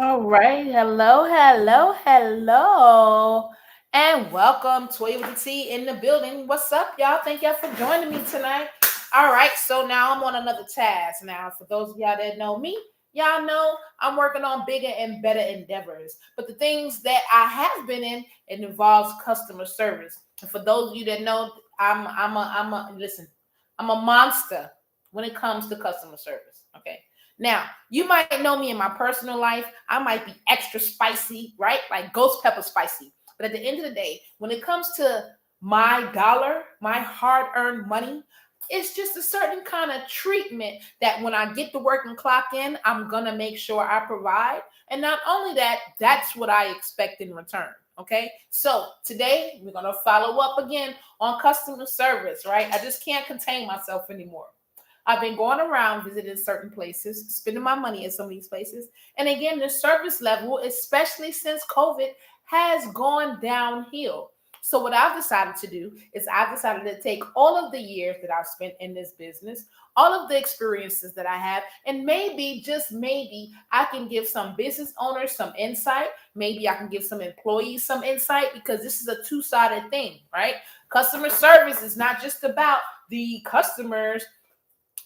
All right. Hello, hello, hello. And welcome to with the T in the building. What's up, y'all? Thank y'all for joining me tonight. All right. So now I'm on another task. Now, for those of y'all that know me, y'all know I'm working on bigger and better endeavors. But the things that I have been in, it involves customer service. And for those of you that know, listen, I'm a monster when it comes to customer service. Okay. Now, you might know me in my personal life. I might be extra spicy, right? Like ghost pepper spicy. But at the end of the day, when it comes to my dollar, my hard earned money, it's just a certain kind of treatment that when I get to work and clock in, I'm going to make sure I provide. And not only that, that's what I expect in return. Okay. So today we're going to follow up again on customer service, right? I just can't contain myself anymore. I've been going around visiting certain places, spending my money at some of these places. And again, the service level, especially since COVID, has gone downhill. So what I've decided to do is I've decided to take all of the years that I've spent in this business, all of the experiences that I have, and maybe, just maybe, I can give some business owners some insight. Maybe I can give some employees some insight because this is a two-sided thing, right? Customer service is not just about the customers,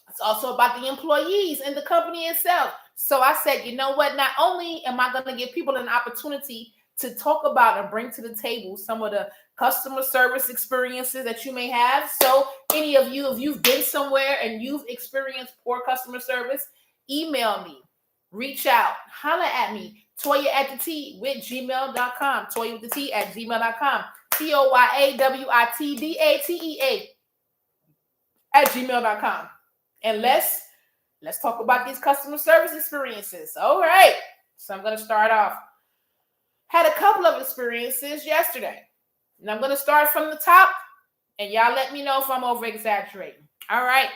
it's also about the employees and the company itself. So I said, you know what? Not only am I going to give people an opportunity to talk about and bring to the table some of the customer service experiences that you may have. So any of you, if you've been somewhere and you've experienced poor customer service, email me, reach out, holla at me, Toya at the T with gmail.com, Toya with the T at gmail.com, ToyawitData at gmail.com. And let's talk about these customer service experiences. All right. So I'm going to start off. Had a couple of experiences yesterday. And I'm going to start from the top, and y'all let me know if I'm over exaggerating. All right.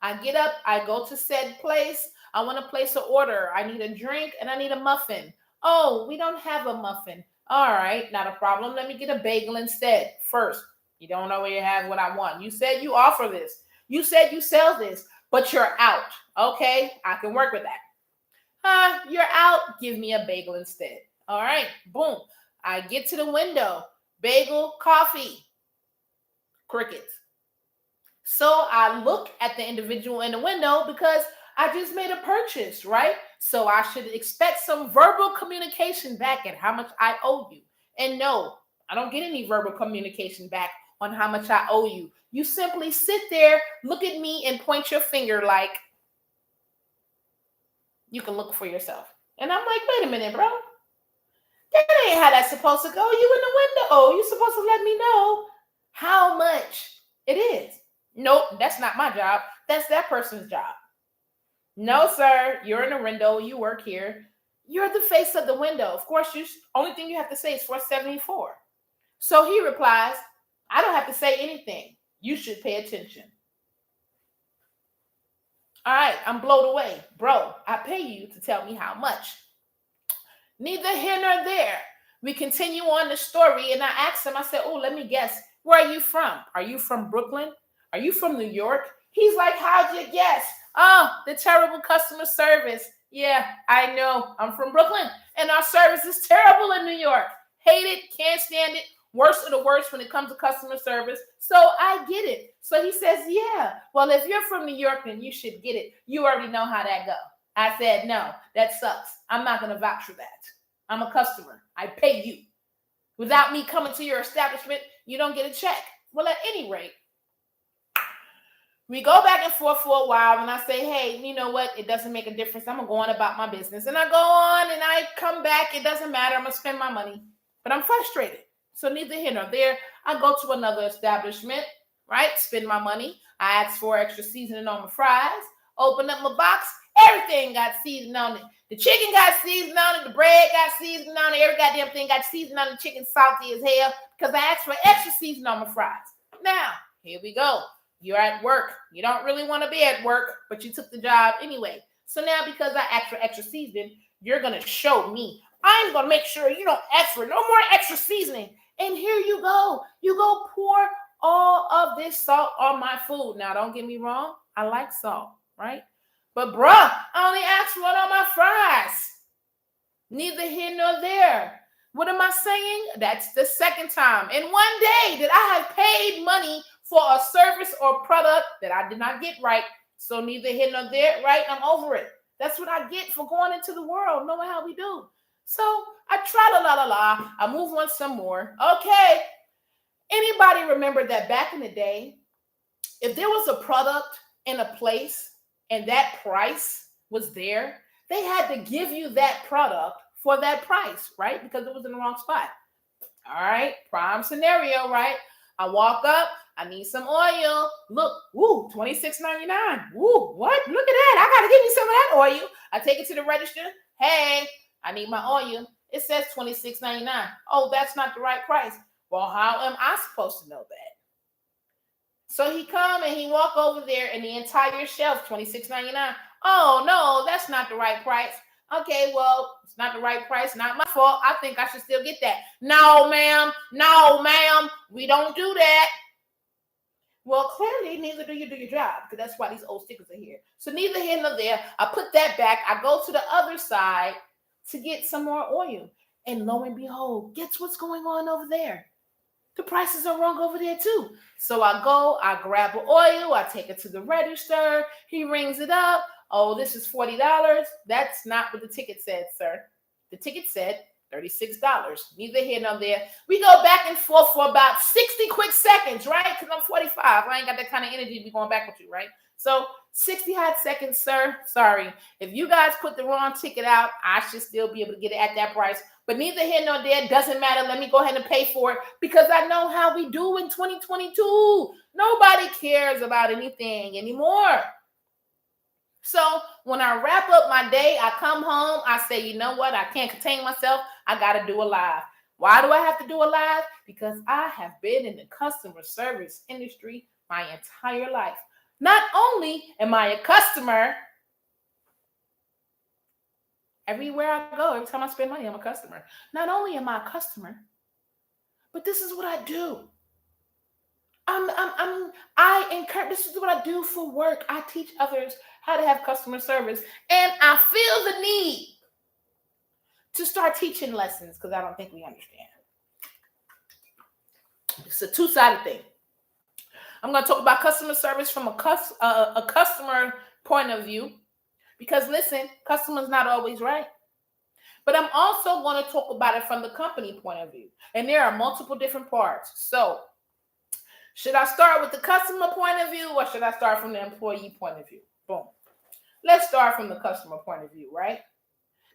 I get up, I go to said place. I want to place an order. I need a drink and I need a muffin. Oh, we don't have a muffin. All right, not a problem. Let me get a bagel instead. First, you don't know where you have what I want. You said you offer this. You said you sell this, but you're out. Okay, I can work with that. You're out. Give me a bagel instead. All right, boom. I get to the window. Bagel, coffee, crickets. So I look at the individual in the window because I just made a purchase, right? So I should expect some verbal communication back at how much I owe you. And no, I don't get any verbal communication back on how much I owe you. You simply sit there, look at me, and point your finger like you can look for yourself. And I'm like, wait a minute, bro. That ain't how that's supposed to go. You in the window. You're supposed to let me know how much it is. Nope, that's not my job. That's that person's job. No, sir, you're in the window. You work here. You're the face of the window. Of course, you only thing you have to say is 474. So he replies, I don't have to say anything. You should pay attention. All right, I'm blown away. Bro, I pay you to tell me how much. Neither here nor there. We continue on the story, and I asked him, I said, oh, let me guess. Where are you from? Are you from Brooklyn? Are you from New York? He's like, how'd you guess? Oh, the terrible customer service. Yeah, I know. I'm from Brooklyn, and our service is terrible in New York. Hate it, can't stand it. Worst of the worst when it comes to customer service. So I get it. So he says, yeah, well, if you're from New York, then you should get it. You already know how that goes. I said, no, that sucks. I'm not going to vouch for that. I'm a customer. I pay you. Without me coming to your establishment, you don't get a check. Well, at any rate, we go back and forth for a while, and I say, hey, you know what? It doesn't make a difference. I'm going to go on about my business. And I go on, and I come back. It doesn't matter. I'm going to spend my money. But I'm frustrated. So neither here nor there. I go to another establishment, right? Spend my money. I ask for extra seasoning on my fries. Open up my box. Everything got seasoned on it. The chicken got seasoned on it. The bread got seasoned on it. Every goddamn thing got seasoned on the chicken, salty as hell, because I asked for extra seasoning on my fries. Now, here we go. You're at work. You don't really want to be at work, but you took the job anyway. So now, because I asked for extra seasoning, you're going to show me. I'm going to make sure you don't ask for no more extra seasoning. And here you go. You go pour all of this salt on my food. Now, don't get me wrong. I like salt, right? But bruh, I only asked for it on my fries. Neither here nor there. What am I saying? That's the second time in one day that I have paid money for a service or product that I did not get right. So neither here nor there, right? I'm over it. That's what I get for going into the world, knowing how we do. So I try la. I move on some more. Okay. Anybody remember that back in the day, if there was a product in a place and that price was there, they had to give you that product for that price, right? Because it was in the wrong spot. All right, prime scenario, right? I walk up, I need some oil. Look, woo, $26.99. Woo, what? Look at that. I gotta give me some of that oil. I take it to the register. Hey, I need my oil. It says $26.99. Oh, that's not the right price. Well, how am I supposed to know that? So he come and he walk over there and the entire shelf, $26.99. Oh, no, that's not the right price. Okay, well, it's not the right price. Not my fault. I think I should still get that. No, ma'am. No, ma'am. We don't do that. Well, clearly, neither do you do your job, because that's why these old stickers are here. So neither here nor there. I put that back. I go to the other side to get some more oil. And lo and behold, guess what's going on over there? The prices are wrong over there too. So I go, I grab an oil, I take it to the register. He rings it up. Oh, this is $40. That's not what the ticket said, sir. The ticket said $36. Neither here nor there. We go back and forth for about 60 quick seconds, right? Because I'm 45. I ain't got that kind of energy to be going back with you, right? So 60 hot seconds, sir. Sorry. If you guys put the wrong ticket out, I should still be able to get it at that price. But neither here nor there, doesn't matter. Let me go ahead and pay for it because I know how we do in 2022. Nobody cares about anything anymore. So when I wrap up my day, I come home, I say, you know what? I can't contain myself. I got to do a live. Why do I have to do a live? Because I have been in the customer service industry my entire life. Not only am I a customer, everywhere I go, every time I spend money, I'm a customer. Not only am I a customer, but this is what I do. I encourage, this is what I do for work. I teach others how to have customer service. And I feel the need to start teaching lessons because I don't think we understand. It's a two-sided thing. I'm going to talk about customer service from a customer point of view because, listen, customer's not always right. But I'm also going to talk about it from the company point of view. And there are multiple different parts. So should I start with the customer point of view or should I start from the employee point of view? Boom. Let's start from the customer point of view, right?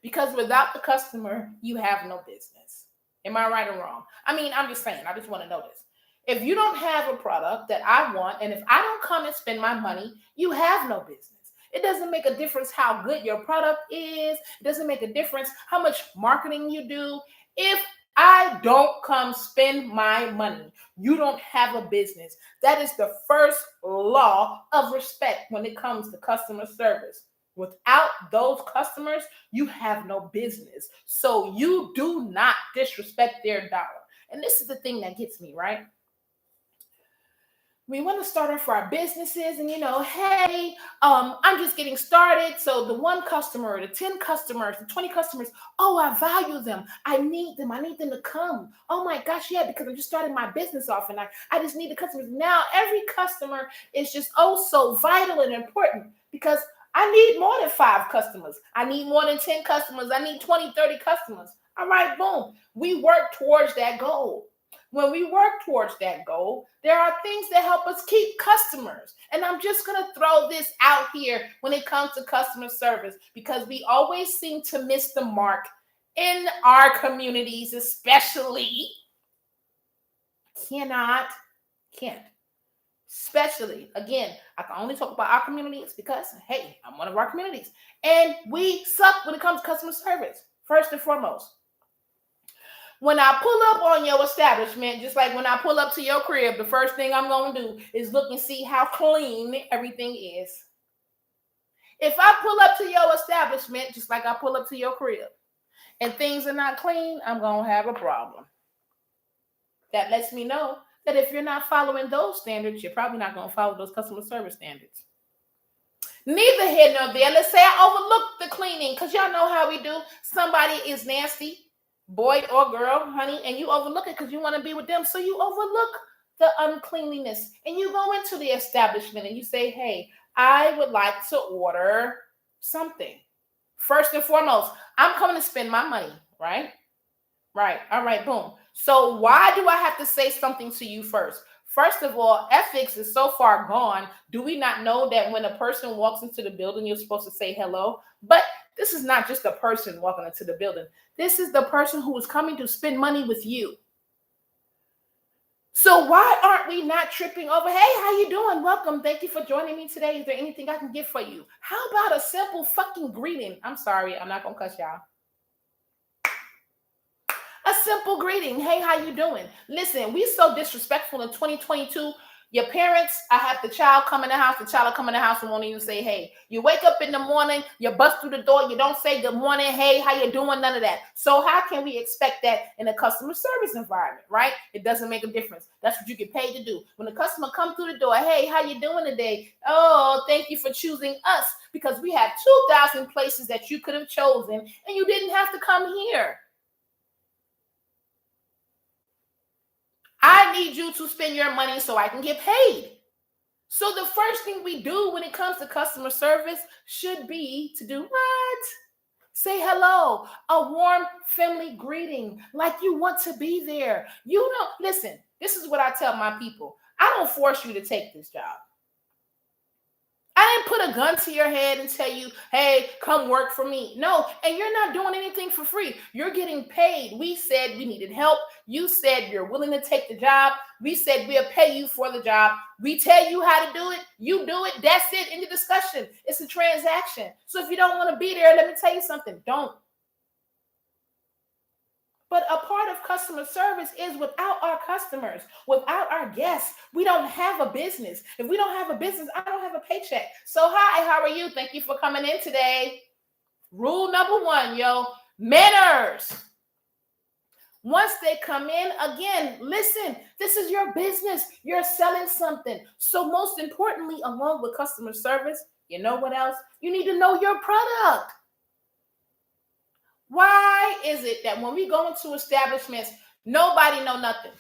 Because without the customer, you have no business. Am I right or wrong? I mean, I'm just saying, I just want to know this. If you don't have a product that I want, and if I don't come and spend my money, you have no business. It doesn't make a difference how good your product is. It doesn't make a difference how much marketing you do. If I don't come spend my money, you don't have a business. That is the first law of respect when it comes to customer service. Without those customers, you have no business. So you do not disrespect their dollar. And this is the thing that gets me, right? We want to start off our businesses and, hey, I'm just getting started. So the 1 customer, the 10 customers, the 20 customers, oh, I value them. I need them. I need them to come. Oh my gosh, yeah, because I'm just starting my business off and I just need the customers. Now every customer is just so vital and important because I need more than 5 customers. I need more than 10 customers. I need 20, 30 customers. All right, boom. We work towards that goal. When we work towards that goal, there are things that help us keep customers. And I'm just going to throw this out here when it comes to customer service because we always seem to miss the mark in our communities, especially. Can't. Especially, again, I can only talk about our communities because, hey, I'm one of our communities. And we suck when it comes to customer service, first and foremost. When I pull up on your establishment, just like when I pull up to your crib, the first thing I'm going to do is look and see how clean everything is. If I pull up to your establishment, just like I pull up to your crib, and things are not clean, I'm going to have a problem. That lets me know that if you're not following those standards, you're probably not going to follow those customer service standards. Neither here nor there. Let's say I overlooked the cleaning because y'all know how we do. Somebody is nasty, boy or girl, honey, and you overlook it because you want to be with them. So you overlook the uncleanliness and you go into the establishment and you say, hey, I would like to order something. First and foremost, I'm coming to spend my money, right? Right. All right. Boom. So why do I have to say something to you first? First of all, ethics is so far gone. Do we not know that when a person walks into the building, you're supposed to say hello? But this is not just a person walking into the building. This is the person who is coming to spend money with you. So why aren't we not tripping over? Hey, how you doing? Welcome. Thank you for joining me today. Is there anything I can get for you? How about a simple fucking greeting? I'm sorry. I'm not going to cuss y'all. A simple greeting. Hey, how you doing? Listen, we so disrespectful in 2022. Your parents, I have the child come in the house, the child will come in the house and won't even say, hey. You wake up in the morning, you bust through the door, you don't say good morning, hey, how you doing, none of that. So how can we expect that in a customer service environment, right? It doesn't make a difference. That's what you get paid to do. When the customer comes through the door, hey, how you doing today? Oh, thank you for choosing us because we have 2,000 places that you could have chosen and you didn't have to come here. I need you to spend your money so I can get paid. So the first thing we do when it comes to customer service should be to do what? Say hello, a warm, friendly greeting, like you want to be there. You know, listen, this is what I tell my people. I don't force you to take this job. I didn't put a gun to your head and tell you, hey, come work for me. No, and you're not doing anything for free. You're getting paid. We said we needed help. You said you're willing to take the job. We said we'll pay you for the job. We tell you how to do it. You do it. That's it. In the discussion. It's a transaction. So if you don't want to be there, let me tell you something. Don't. But a part of customer service is without our customers, without our guests, we don't have a business. If we don't have a business, I don't have a paycheck. So hi, how are you? Thank you for coming in today. Rule number one, yo, manners. Once they come in, again, listen, this is your business. You're selling something. So most importantly, along with customer service, you know what else? You need to know your product. Why is it that when we go into establishments, nobody know nothing?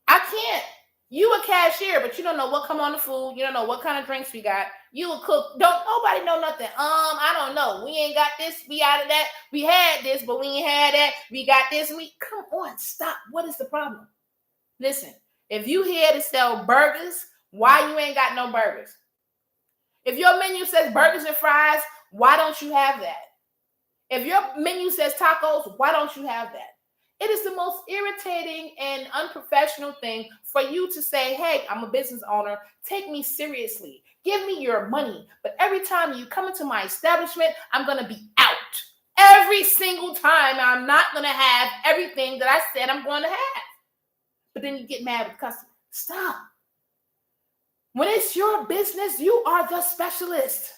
I can't. You a cashier, but you don't know what come on the food. You don't know what kind of drinks we got. You a cook. Don't nobody know nothing. I don't know. We ain't got this. We out of that. We had this, but we ain't had that. We got this. We come on. Stop. What is the problem? Listen. If you here to sell burgers, why you ain't got no burgers? If your menu says burgers and fries, why don't you have that? If your menu says tacos, why don't you have that? It is the most irritating and unprofessional thing for you to say, hey, I'm a business owner. Take me seriously. Give me your money. But every time you come into my establishment, I'm going to be out. Every single time I'm not going to have everything that I said I'm going to have. But then you get mad with the customer. Stop. When it's your business, you are the specialist.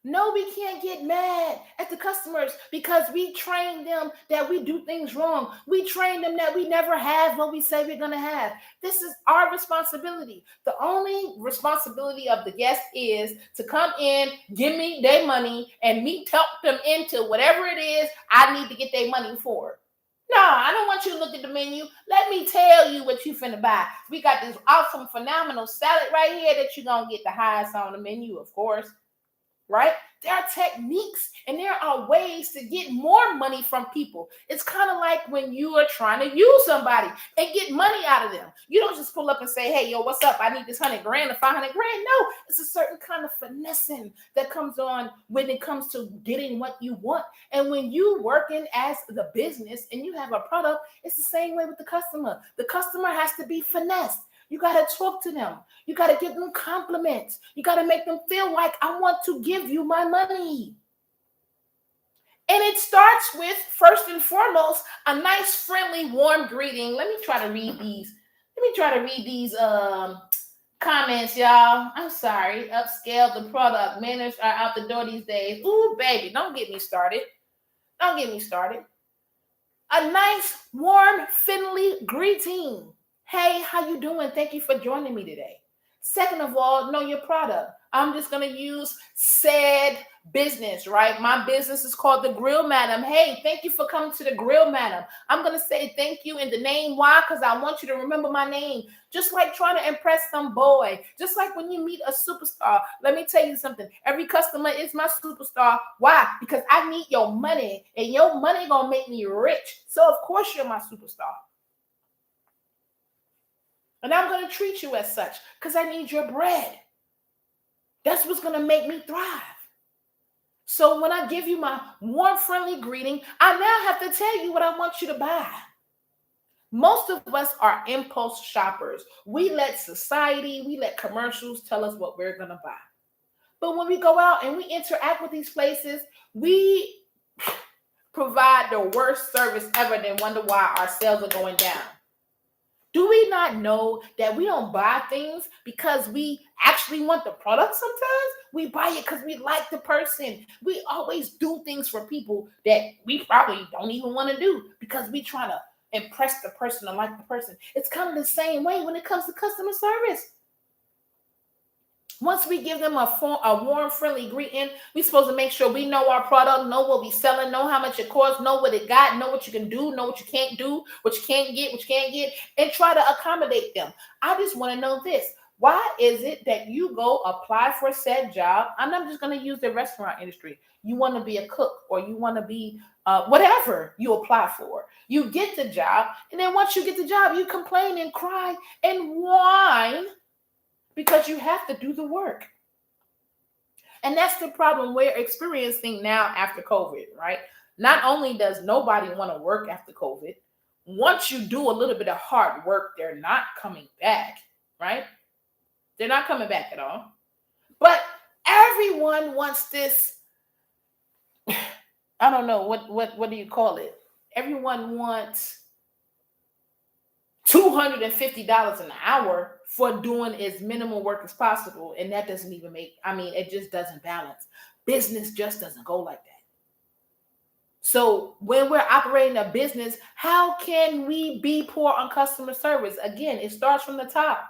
No, we can't get mad at the customers because we train them that we do things wrong. We train them that we never have what we say we're going to have. This is our responsibility. The only responsibility of the guest is to come in, give me their money, and me talk them into whatever it is I need to get their money for. No, I don't want you to look at the menu. Let me tell you what you finna buy. We got this awesome, phenomenal salad right here that you're going to get the highest on the menu, of course. Right? There are techniques and there are ways to get more money from people. It's kind of like when you are trying to use somebody and get money out of them. You don't just pull up and say, hey, yo, what's up? I need this 100 grand or 500 grand. No, it's a certain kind of finessing that comes on when it comes to getting what you want. And when you working as the business and you have a product, it's the same way with the customer. The customer has to be finessed. You got to talk to them. You got to give them compliments. You got to make them feel like I want to give you my money. And it starts with, first and foremost, a nice, friendly, warm greeting. Let me try to read these comments, y'all. I'm sorry. Upscale the product. Manners are out the door these days. Ooh, baby, don't get me started. Don't get me started. A nice, warm, friendly greeting. Hey, how you doing? Thank you for joining me today. Second of all, know your product. I'm just going to use said business, right? My business is called the Grill Madam. Hey, thank you for coming to the Grill Madam. I'm going to say thank you in the name. Why? Because I want you to remember my name. Just like trying to impress some boy. Just like when you meet a superstar. Let me tell you something. Every customer is my superstar. Why? Because I need your money. And your money going to make me rich. So, of course, you're my superstar. And I'm going to treat you as such because I need your bread. That's what's going to make me thrive. So when I give you my warm, friendly greeting, I now have to tell you what I want you to buy. Most of us are impulse shoppers. We let society, we let commercials tell us what we're going to buy. But when we go out and we interact with these places, we provide the worst service ever, then wonder why our sales are going down. Do we not know that we don't buy things because we actually want the product sometimes? We buy it because we like the person. We always do things for people that we probably don't even want to do because we try to impress the person or like the person. It's kind of the same way when it comes to customer service. Once we give them a warm, friendly greeting, we're supposed to make sure we know our product, know what we're selling, know how much it costs, know what it got, know what you can do, know what you can't do, what you can't get, and try to accommodate them. I just want to know this. Why is it that you go apply for said job? I'm not just going to use the restaurant industry. You want to be a cook or you want to be whatever you apply for. You get the job, and then once you get the job, you complain and cry and whine because you have to do the work. And that's the problem we're experiencing now after COVID, right? Not only does nobody want to work after COVID, once you do a little bit of hard work, they're not coming back, right? They're not coming back at all. But everyone wants this, I don't know, what do you call it? Everyone wants $250 an hour for doing as minimal work as possible. And that doesn't even it just doesn't balance. Business just doesn't go like that. So when we're operating a business, how can we be poor on customer service? Again, it starts from the top.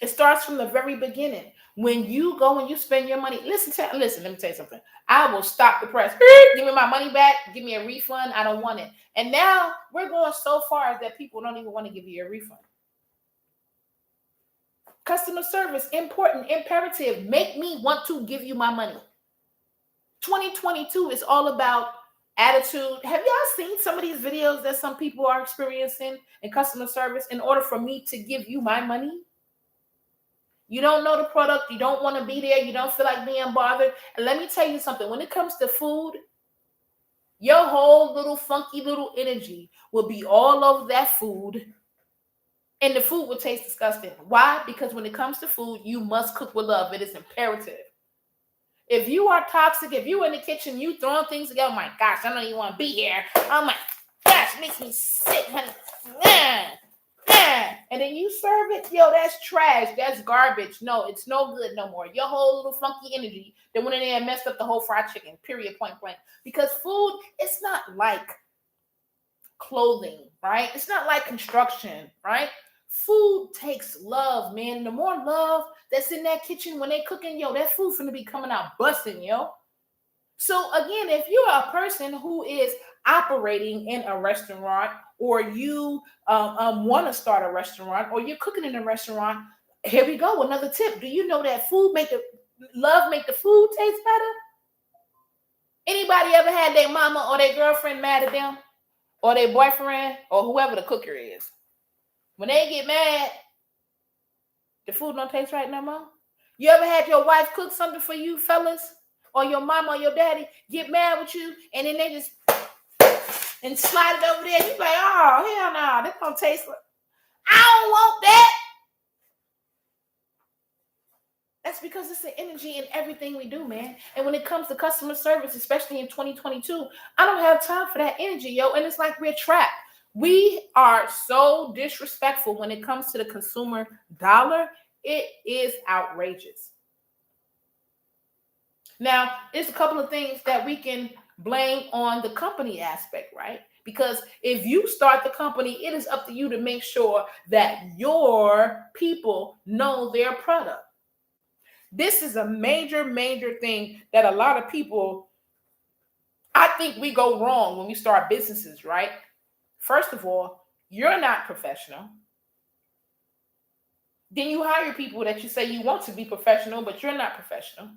It starts from the very beginning. When you go and you spend your money, listen, let me tell you something. I will stop the press. Give me my money back. Give me a refund. I don't want it. And now we're going so far that people don't even want to give you a refund. Customer service, important, imperative. Make me want to give you my money. 2022 is all about attitude. Have y'all seen some of these videos that some people are experiencing in customer service in order for me to give you my money? You don't know the product. You don't want to be there. You don't feel like being bothered. And let me tell you something. When it comes to food, your whole little funky little energy will be all over that food. And the food will taste disgusting. Why? Because when it comes to food, you must cook with love. It is imperative. If you are toxic, if you're in the kitchen, you throwing things together, oh my gosh, I don't even want to be here. Oh my gosh, it makes me sick, honey. And then you serve it, yo, that's trash. That's garbage. No, it's no good no more. Your whole little funky energy that went in there and messed up the whole fried chicken, period, point blank. Because food, it's not like clothing, right? It's not like construction, right? Food takes love, man. The more love that's in that kitchen when they cooking, yo, that food finna be coming out busting, yo. So again, if you're a person who is operating in a restaurant, or you want to start a restaurant, or you're cooking in a restaurant, here we go. Another tip. Do you know that love make the food taste better? Anybody ever had their mama or their girlfriend mad at them, or their boyfriend, or whoever the cooker is? When they get mad, the food don't taste right no more. You ever had your wife cook something for you, fellas, or your mama or your daddy get mad with you, and then they just and slide it over there? You like, oh hell no, that don't taste like. I don't want that. That's because it's the energy in everything we do, man. And when it comes to customer service, especially in 2022, I don't have time for that energy, yo. And it's like we're trapped. We are so disrespectful when it comes to the consumer dollar. It is outrageous. Now, there's a couple of things that we can blame on the company aspect, right? Because if you start the company, it is up to you to make sure that your people know their product. This is a major, major thing that a lot of people, I think we go wrong when we start businesses, right? First of all, you're not professional. Then you hire people that you say you want to be professional, but you're not professional.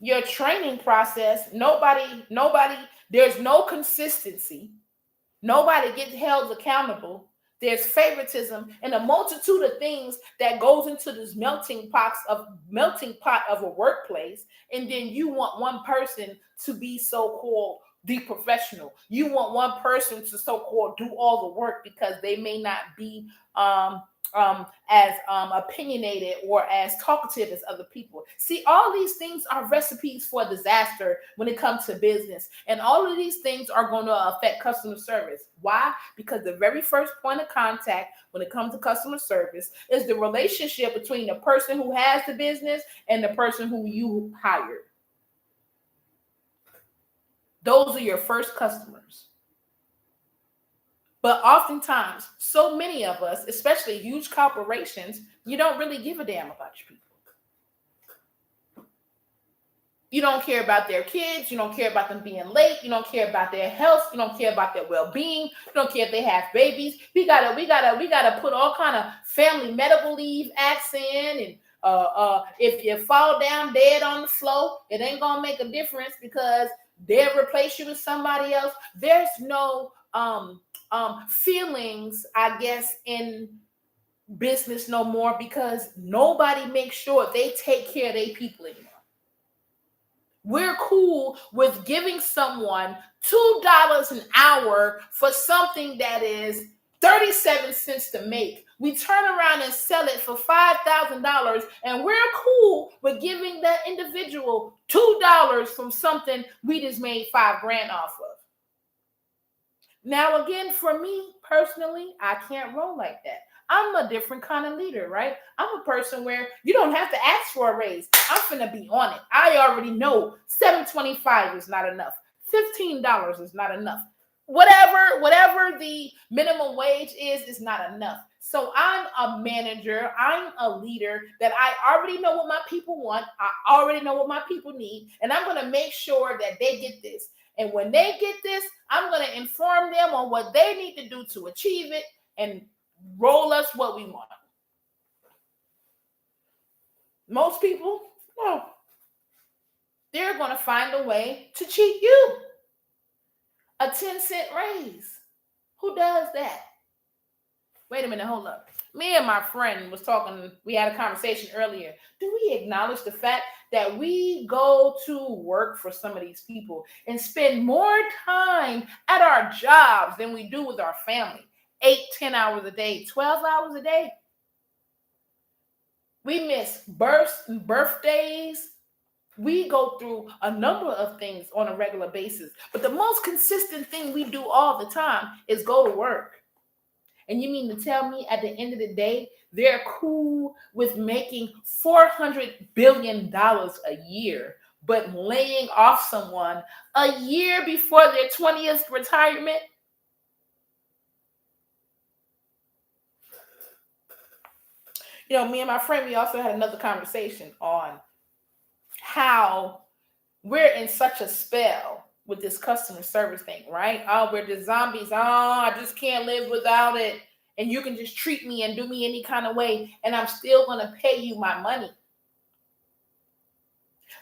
Your training process, nobody, there's no consistency. Nobody gets held accountable. There's favoritism and a multitude of things that goes into this melting pot of a workplace. And then you want one person to be so-called the professional. You want one person to so-called do all the work because they may not be as opinionated or as talkative as other people. See, all these things are recipes for disaster when it comes to business. And all of these things are going to affect customer service. Why? Because the very first point of contact when it comes to customer service is the relationship between the person who has the business and the person who you hired. Those are your first customers. But oftentimes, so many of us, especially huge corporations, you don't really give a damn about your people. You don't care about their kids. You don't care about them being late. You don't care about their health. You don't care about their well-being. You don't care if they have babies. We gotta put all kind of family medical leave acts in. And if you fall down dead on the floor, it ain't gonna make a difference because they'll replace you with somebody else. There's no feelings, I guess, in business no more because nobody makes sure they take care of their people anymore. We're cool with giving someone $2 an hour for something that is 37 cents to make. We turn around and sell it for $5,000, and we're cool with giving that individual $2 from something we just made $5,000 off of. Now, again, for me personally, I can't roll like that. I'm a different kind of leader, right? I'm a person where you don't have to ask for a raise. I'm finna be on it. I already know $7.25 is not enough. $15 is not enough. Whatever the minimum wage is not enough. So I'm a manager. I'm a leader that I already know what my people want. I already know what my people need. And I'm going to make sure that they get this. And when they get this, I'm going to inform them on what they need to do to achieve it and roll us what we want. Most people, well, they're going to find a way to cheat you. A 10-cent raise. Who does that? Wait a minute, hold up. Me and my friend was talking, we had a conversation earlier. Do we acknowledge the fact that we go to work for some of these people and spend more time at our jobs than we do with our family? 8-10 hours a day, 12 hours a day. We miss birthdays. We go through a number of things on a regular basis. But the most consistent thing we do all the time is go to work. And you mean to tell me at the end of the day, they're cool with making $400 billion a year, but laying off someone a year before their 20th retirement? You know, me and my friend, we also had another conversation on how we're in such a spell with this customer service thing, right? Oh, we're the zombies. Oh, I just can't live without it. And you can just treat me and do me any kind of way, and I'm still going to pay you my money.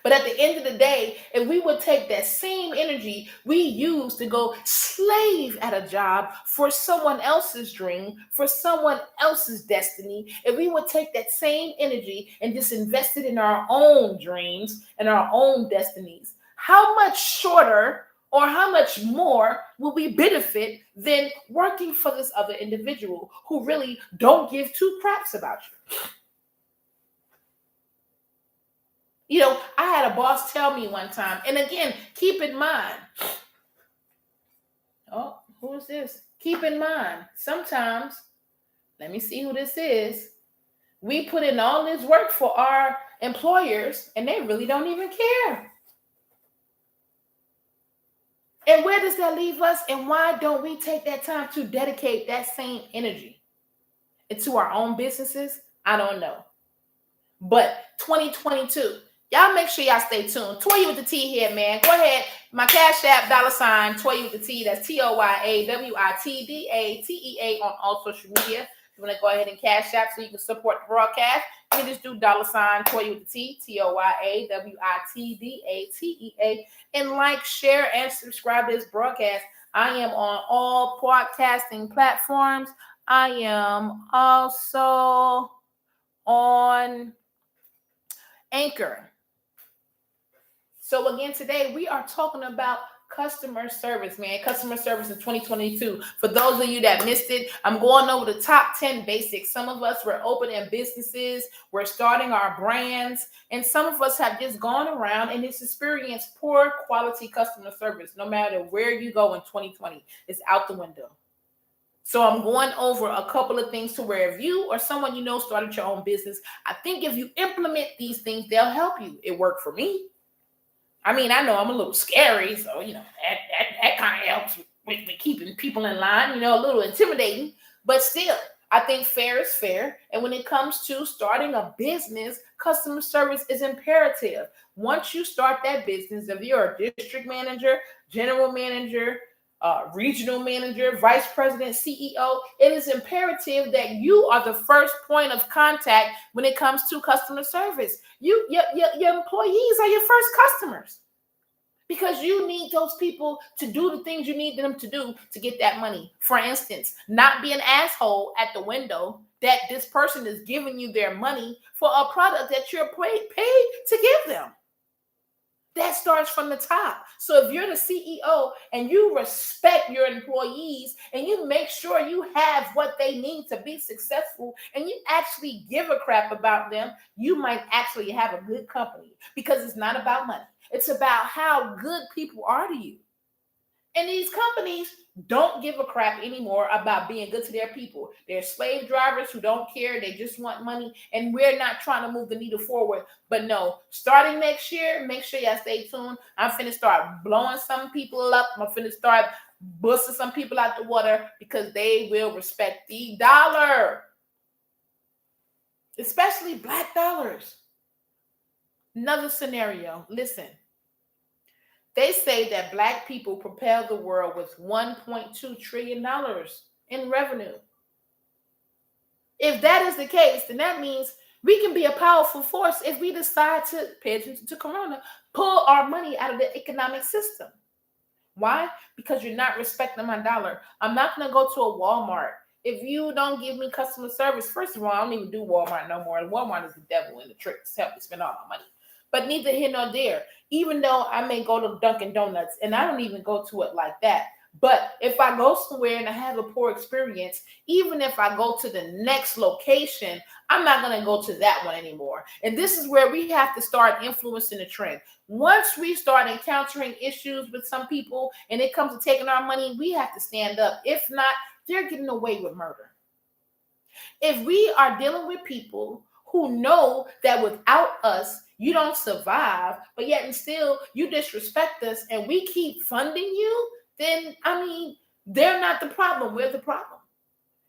But at the end of the day, if we would take that same energy we use to go slave at a job for someone else's dream, for someone else's destiny, if we would take that same energy and just invest it in our own dreams and our own destinies, how much shorter or how much more will we benefit than working for this other individual who really don't give two craps about you? You know, I had a boss tell me one time, and again, keep in mind, oh, who is this? Keep in mind, sometimes, let me see who this is. We put in all this work for our employers, and they really don't even care. And where does that leave us? And why don't we take that time to dedicate that same energy into our own businesses? I don't know. But 2022, y'all make sure y'all stay tuned. Toya with the T here, man. Go ahead. My Cash App, $ Toya with the T. That's TOYAWITDATEA on all social media. If you want to go ahead and Cash App so you can support the broadcast, you can just do $ Toya with the T, TOYAWITDATEA, and like, share, and subscribe to this broadcast. I am on all podcasting platforms. I am also on Anchor. So again, today we are talking about customer service, man. Customer service in 2022. For those of you that missed it, I'm going over the top 10 basics. Some of us were opening businesses, we're starting our brands, and some of us have just gone around and it's experienced poor quality customer service. No matter where you go in 2020, it's out the window. So I'm going over a couple of things to where if you or someone you know started your own business, I think if you implement these things, they'll help you. It worked for me. I mean, I know I'm a little scary, so, that kind of helps with keeping people in line, a little intimidating. But still, I think fair is fair. And when it comes to starting a business, customer service is imperative. Once you start that business, if you're a district manager, general manager, regional manager, vice president, CEO, it is imperative that you are the first point of contact when it comes to customer service. Your employees are your first customers because you need those people to do the things you need them to do to get that money. For instance, not be an asshole at the window that this person is giving you their money for a product that you're paid to give them. That starts from the top. So if you're the CEO and you respect your employees and you make sure you have what they need to be successful and you actually give a crap about them, you might actually have a good company because it's not about money. It's about how good people are to you. And these companies don't give a crap anymore about being good to their people. They're slave drivers who don't care. They just want money. And we're not trying to move the needle forward. But no, starting next year, make sure y'all stay tuned. I'm finna start blowing some people up. I'm finna start busting some people out the water because they will respect the dollar. Especially black dollars. Another scenario. Listen. They say that black people propel the world with $1.2 trillion in revenue. If that is the case, then that means we can be a powerful force if we decide to pay attention to Corona, pull our money out of the economic system. Why? Because you're not respecting my dollar. I'm not going to go to a Walmart. If you don't give me customer service, first of all, I don't even do Walmart no more. Walmart is the devil in the tricks. Help me spend all my money. But neither here nor there. Even though I may go to Dunkin' Donuts, and I don't even go to it like that. But if I go somewhere and I have a poor experience, even if I go to the next location, I'm not going to go to that one anymore. And this is where we have to start influencing the trend. Once we start encountering issues with some people and it comes to taking our money, we have to stand up. If not, they're getting away with murder. If we are dealing with people who know that without us, you don't survive, but yet and still you disrespect us and we keep funding you, then, they're not the problem. We're the problem.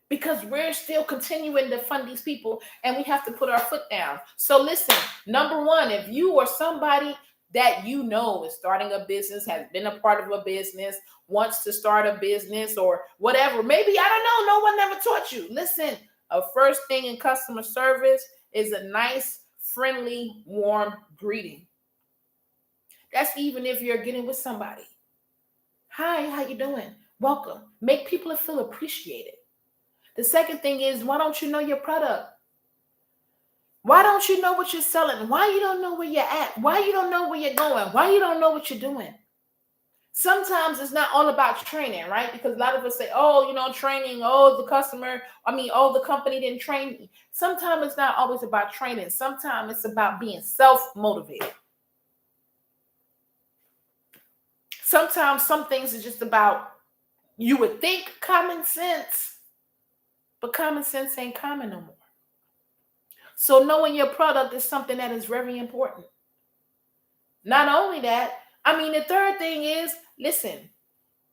Because we're still continuing to fund these people and we have to put our foot down. So listen, number one, if you or somebody that you know is starting a business, has been a part of a business, wants to start a business or whatever, maybe, I don't know, no one never taught you. Listen, a first thing in customer service is a nice, friendly, warm greeting. That's even if you're getting with somebody. Hi, how you doing? Welcome. Make people feel appreciated. The second thing is, why don't you know your product? Why don't you know what you're selling? Why you don't know where you're at? Why you don't know where you're going? Why you don't know what you're doing? Sometimes it's not all about training, right? Because a lot of us say, training, the company didn't train me. Sometimes it's not always about training. Sometimes it's about being self-motivated. Sometimes some things are just about, you would think common sense, but common sense ain't common no more. So knowing your product is something that is very important. Not only that, the third thing is, listen,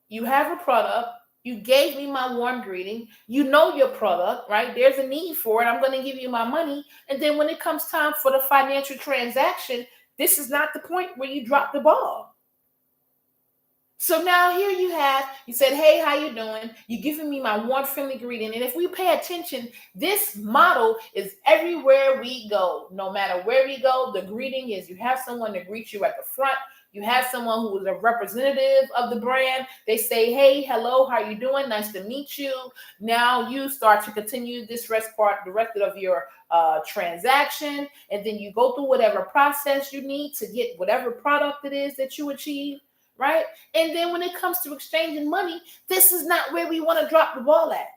You have a product. You gave me my warm greeting. You know your product, right? There's a need for it. I'm going to give you my money. And then when it comes time for the financial transaction, this is not the point where you drop the ball. So now here you said, hey, how you doing? You're giving me my warm, friendly greeting. And if we pay attention, this model is everywhere we go. No matter where we go, the greeting is you have someone to greet you at the front. You have someone who is a representative of the brand. They say, hey, hello, how you doing? Nice to meet you. Now you start to continue this rest part, the rest of your transaction. And then you go through whatever process you need to get whatever product it is that you achieve. Right? And then when it comes to exchanging money, this is not where we want to drop the ball at.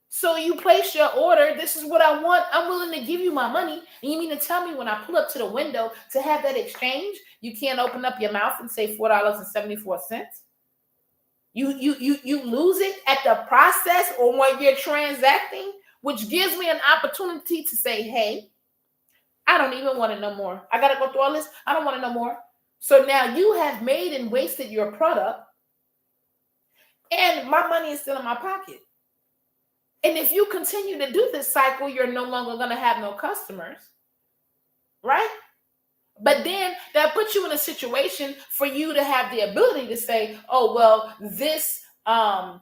So you place your order. This is what I want. I'm willing to give you my money. And you mean to tell me when I pull up to the window to have that exchange, you can't open up your mouth and say $4.74? You lose it at the process or when you're transacting, which gives me an opportunity to say, hey, I don't even want to know more. I got to go through all this. I don't want to know more. So now you have made and wasted your product, and my money is still in my pocket. And if you continue to do this cycle, you're no longer going to have no customers, right? But then that puts you in a situation for you to have the ability to say, oh, well, this product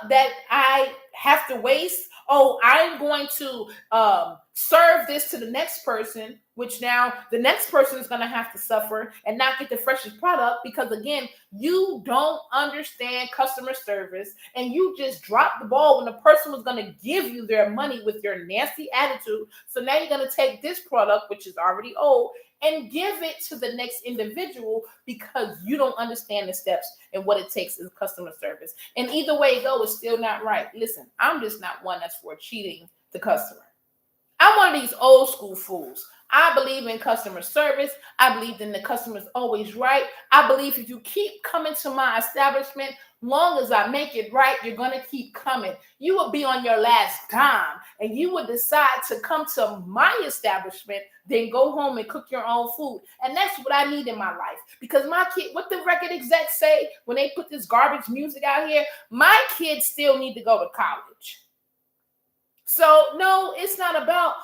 that I have to waste, oh, I'm going to serve this to the next person, which now the next person is going to have to suffer and not get the freshest product because, again, you don't understand customer service and you just dropped the ball when the person was going to give you their money with your nasty attitude. So now you're going to take this product, which is already old, and give it to the next individual because you don't understand the steps and what it takes in customer service. And either way it goes, it's still not right. Listen, I'm just not one that's for cheating the customer. I'm one of these old school fools. I believe in customer service. I believe in the customer's always right. I believe if you keep coming to my establishment, long as I make it right, you're going to keep coming. You will be on your last dime and you would decide to come to my establishment, then go home and cook your own food. And that's what I need in my life. Because my kid, what the record execs say when they put this garbage music out here, my kids still need to go to college. So no, it's not about,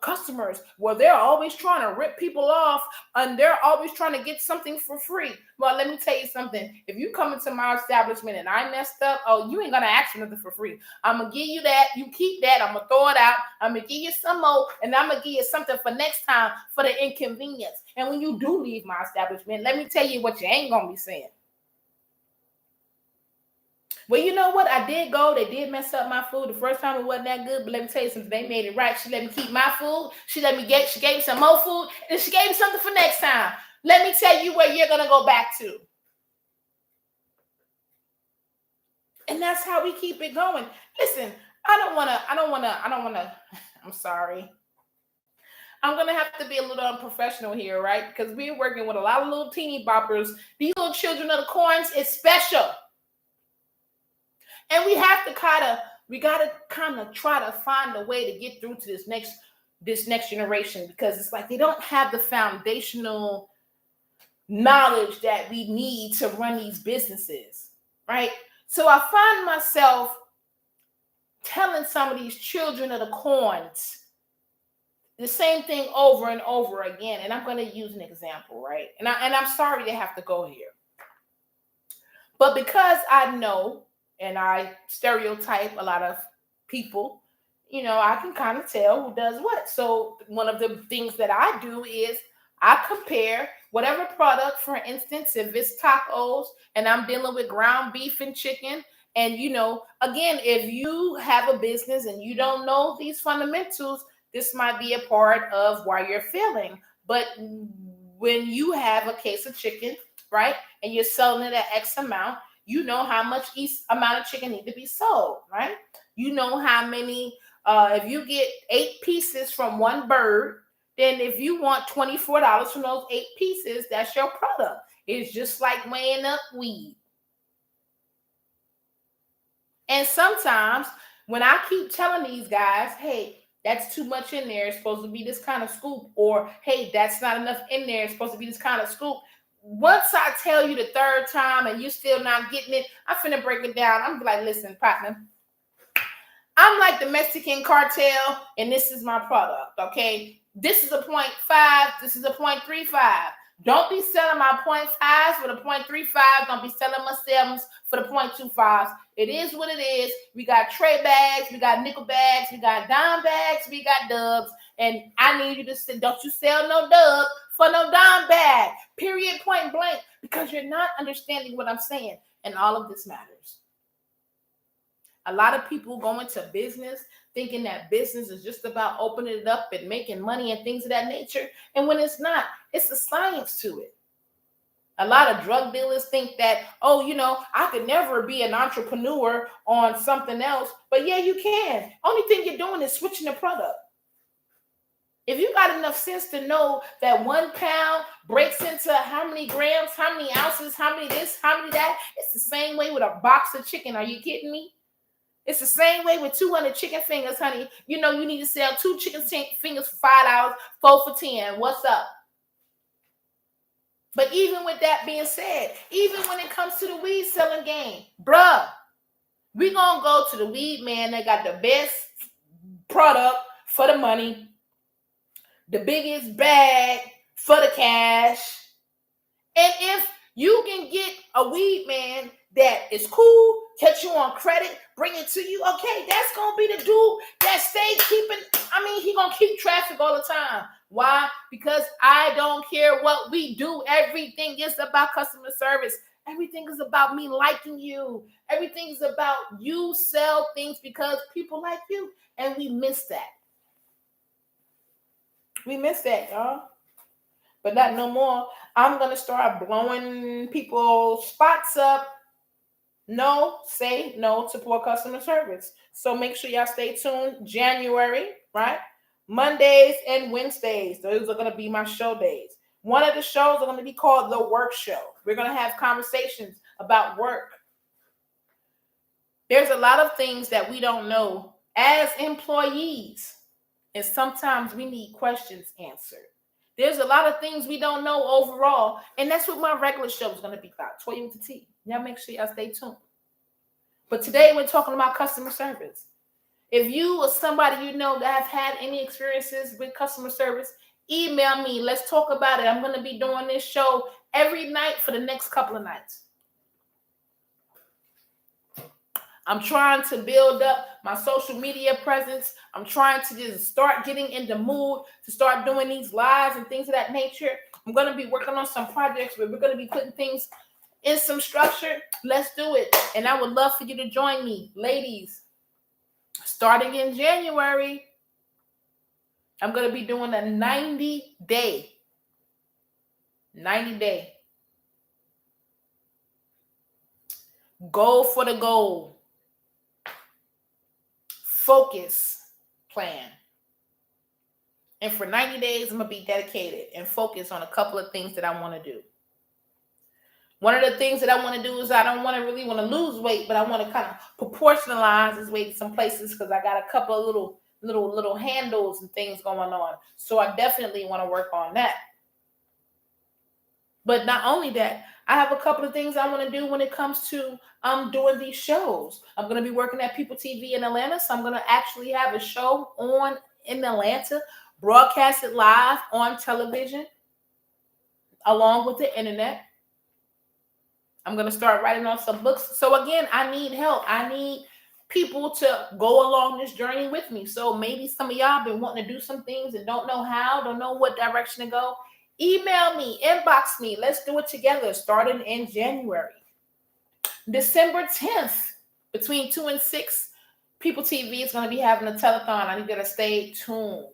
customers. Well, they're always trying to rip people off and they're always trying to get something for free. Well, let me tell you something. If you come into my establishment and I messed up, you ain't going to ask for nothing for free. I'm going to give you that. You keep that. I'm going to throw it out. I'm going to give you some more and I'm going to give you something for next time for the inconvenience. And when you do leave my establishment, let me tell you what you ain't going to be saying. Well, you know what? I did go. They did mess up my food. The first time it wasn't that good, but let me tell you something. They made it right. She let me keep my food. She gave me some more food, and she gave me something for next time. Let me tell you where you're gonna go back to. And that's how we keep it going. Listen, I'm sorry. I'm going to have to be a little unprofessional here, right? Because we're working with a lot of little teeny boppers. These little children of the corns is special. And we got to kind of try to find a way to get through to this next generation because it's like they don't have the foundational knowledge that we need to run these businesses, right? So I find myself telling some of these children of the corns the same thing over and over again. And I'm going to use an example, right? And I'm sorry to have to go here. But because I know and I stereotype a lot of people, I can kind of tell who does what. So one of the things that I do is I compare whatever product, for instance, if it's tacos and I'm dealing with ground beef and chicken, and, again, if you have a business and you don't know these fundamentals, this might be a part of why you're failing. But when you have a case of chicken, right, and you're selling it at X amount, you know how much each amount of chicken need to be sold, right? You know how many, if you get 8 pieces from one bird, then if you want $24 from those 8 pieces, that's your product. It's just like weighing up weed. And sometimes when I keep telling these guys, hey, that's too much in there, it's supposed to be this kind of scoop, or hey, that's not enough in there, it's supposed to be this kind of scoop, once I tell you the third time and you still not getting it, I'm finna break it down. I'm like, listen, partner, I'm like the Mexican cartel, and this is my product, okay? This is a 0.5, this is a 0.35. Don't be selling my 0.5s for the 0.35. Don't be selling my 7s for the 0.25s. It is what it is. We got tray bags, we got nickel bags, we got dime bags, we got dubs. And I need you to say, don't you sell no dub for no dime bag. Period, point blank. Because you're not understanding what I'm saying. And all of this matters. A lot of people go into business thinking that business is just about opening it up and making money and things of that nature. And when it's not, it's a science to it. A lot of drug dealers think that, oh, I could never be an entrepreneur on something else. But yeah, you can. Only thing you're doing is switching the product. If you got enough sense to know that 1 pound breaks into how many grams, how many ounces, how many this, how many that, it's the same way with a box of chicken. Are you kidding me? It's the same way with 200 chicken fingers, honey. You need to sell 2 chicken fingers for $5, 4 for 10. What's up? But even with that being said, even when it comes to the weed selling game, bruh, we gonna go to the weed man that got the best product for the money, the biggest bag for the cash. And if you can get a weed man that is cool, catch you on credit, bring it to you, okay, that's going to be the dude that stay keeping, he going to keep traffic all the time. Why? Because I don't care what we do. Everything is about customer service. Everything is about me liking you. Everything is about you sell things because people like you. And we miss that. We miss that, y'all. But not no more. I'm going to start blowing people's spots up. No, say no to poor customer service. So make sure y'all stay tuned. January, right? Mondays and Wednesdays. Those are going to be my show days. One of the shows are going to be called The Work Show. We're going to have conversations about work. There's a lot of things that we don't know as employees. And sometimes we need questions answered. There's a lot of things we don't know overall. And that's what my regular show is going to be about. Toy with the T. Y'all make sure y'all stay tuned. But today we're talking about customer service. If you or somebody you know that have had any experiences with customer service, email me. Let's talk about it. I'm going to be doing this show every night for the next couple of nights. I'm trying to build up my social media presence. I'm trying to just start getting in the mood to start doing these lives and things of that nature. I'm going to be working on some projects where we're going to be putting things in some structure. Let's do it. And I would love for you to join me. Ladies, starting in January, I'm going to be doing a 90-day. Goal for the goal. Focus plan. And for 90 days, I'm going to be dedicated and focus on a couple of things that I want to do. One of the things that I want to do is I don't really want to lose weight, but I want to kind of proportionalize this weight in some places because I got a couple of little handles and things going on. So I definitely want to work on that. But not only that, I have a couple of things I want to do when it comes to doing these shows. I'm going to be working at People TV in Atlanta, so I'm going to actually have a show on in Atlanta, broadcasted live on television, along with the internet. I'm going to start writing on some books. So again, I need help. I need people to go along this journey with me. So maybe some of y'all been wanting to do some things and don't know how, don't know what direction to go. Email me, inbox me. Let's do it together, starting in January. December 10th, between 2 and 6, People TV is going to be having a telethon. I need you to stay tuned.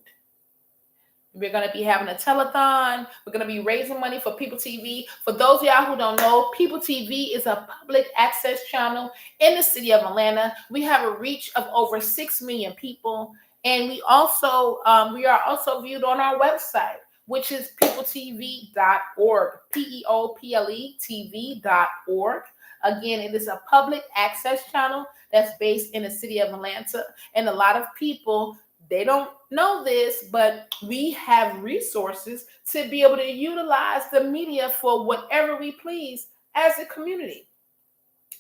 We're going to be having a telethon. We're going to be raising money for People TV. For those of y'all who don't know, People TV is a public access channel in the city of Atlanta. We have a reach of over 6 million people. And we are also viewed on our website, which is peopletv.org, PEOPLE TV.org. Again, it is a public access channel that's based in the city of Atlanta. And a lot of people they don't know this, but we have resources to be able to utilize the media for whatever we please as a community.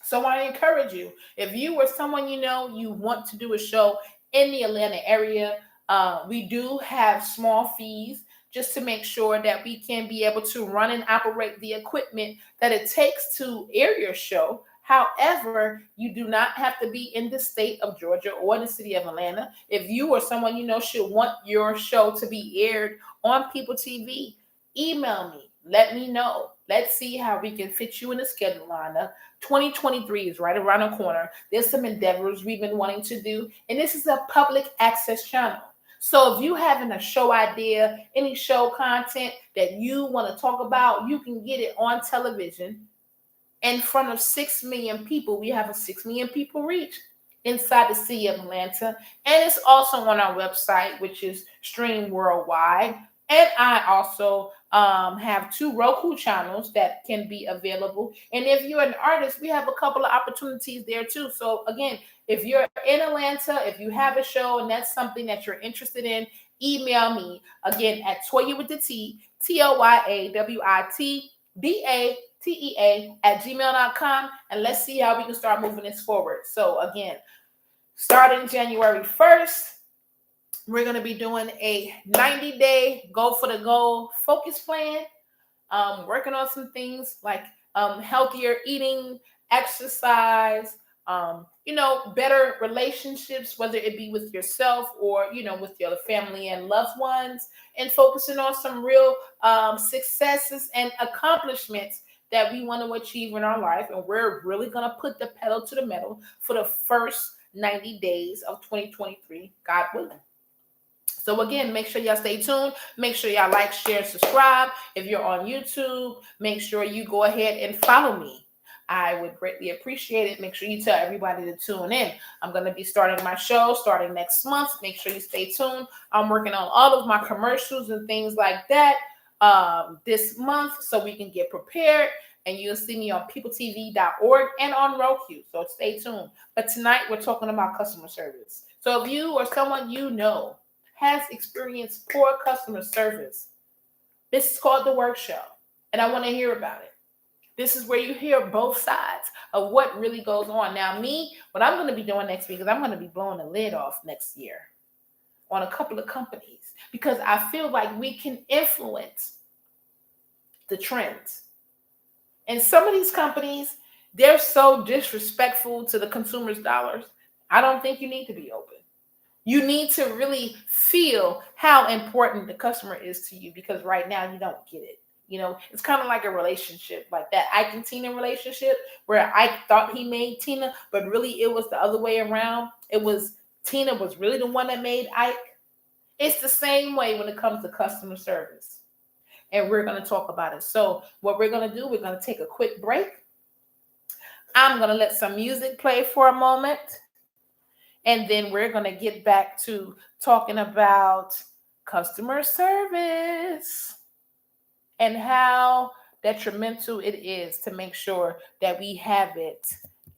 So I encourage you, if you or someone you know, you want to do a show in the Atlanta area, we do have small fees just to make sure that we can be able to run and operate the equipment that it takes to air your show. However, you do not have to be in the state of Georgia or in the city of Atlanta. If you or someone you know should want your show to be aired on People TV, email me. Let me know. Let's see how we can fit you in the schedule lineup. 2023 is right around the corner. There's some endeavors we've been wanting to do, and this is a public access channel. So if you having a show idea, any show content that you want to talk about, you can get it on television in front of 6 million people. We have a 6 million people reach inside the city of Atlanta. And it's also on our website, which is streamed worldwide. And I also have 2 Roku channels that can be available. And if you're an artist, we have a couple of opportunities there too. So again, if you're in Atlanta, if you have a show and that's something that you're interested in, email me again at Toya with the T, ToyawTBATEA@gmail.com, and let's see how we can start moving this forward. So again, starting January 1st, we're going to be doing a 90-day go for the goal focus plan, working on some things like healthier eating, exercise, better relationships, whether it be with yourself or, with your family and loved ones, and focusing on some real successes and accomplishments that we want to achieve in our life. And we're really going to put the pedal to the metal for the first 90 days of 2023, God willing. So again, make sure y'all stay tuned. Make sure y'all like, share, subscribe. If you're on YouTube, make sure you go ahead and follow me. I would greatly appreciate it. Make sure you tell everybody to tune in. I'm going to be starting my show starting next month. Make sure you stay tuned. I'm working on all of my commercials and things like that this month so we can get prepared. And you'll see me on peopletv.org and on Roku. So stay tuned. But tonight we're talking about customer service. So if you or someone you know has experienced poor customer service, this is called The Work Show, and I want to hear about it. This is where you hear both sides of what really goes on. Now, what I'm going to be doing next week is I'm going to be blowing the lid off next year on a couple of companies because I feel like we can influence the trends. And some of these companies, they're so disrespectful to the consumer's dollars. I don't think you need to be open. You need to really feel how important the customer is to you because right now you don't get it. It's kind of like a relationship, like that Ike and Tina relationship where Ike thought he made Tina, but really it was the other way around. Tina was really the one that made Ike. It's the same way when it comes to customer service. And we're going to talk about it. So what we're going to do, we're going to take a quick break. I'm going to let some music play for a moment. And then we're going to get back to talking about customer service and how detrimental it is to make sure that we have it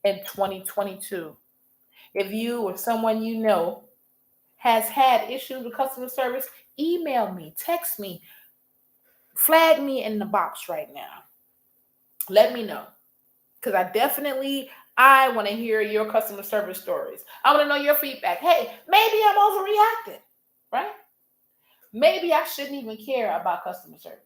in 2022. If you or someone you know has had issues with customer service, email me, text me, flag me in the box right now. Let me know. Because I want to hear your customer service stories. I want to know your feedback. Hey, maybe I'm overreacting, right? Maybe I shouldn't even care about customer service.